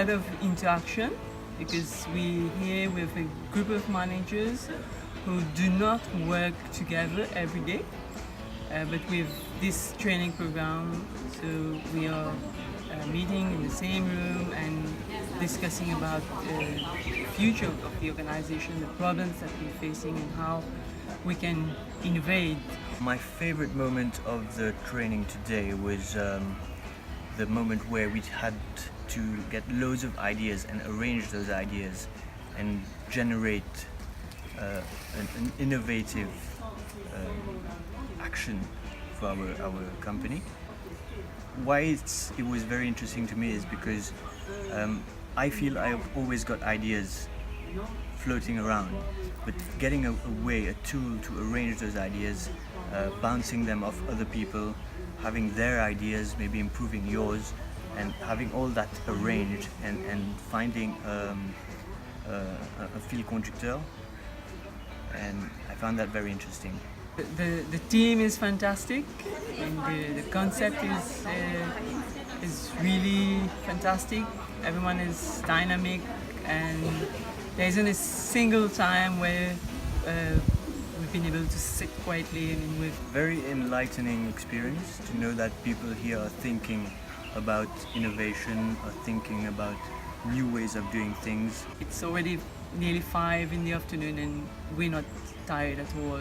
lot of interaction because we're here with a group of managers who do not work together every day, but with this training program, so we are meeting in the same room and discussing about the future of the organization, the problems that we're facing and how we can innovate. My favorite moment of the training today was the moment where we had to get loads of ideas and arrange those ideas and generate an innovative action for our company. Why it was very interesting to me is because I feel I've always got ideas floating around, but getting a way, a tool to arrange those ideas, bouncing them off other people, having their ideas, maybe improving yours, and having all that arranged and finding a fil conducteur, and I found that very interesting. The team is fantastic, and the concept is really fantastic. Everyone is dynamic, and there isn't a single time where we've been able to sit quietly and with. Very enlightening experience to know that people here are thinking about innovation, are thinking about new ways of doing things. It's already nearly 5 in the afternoon and we're not tired at all.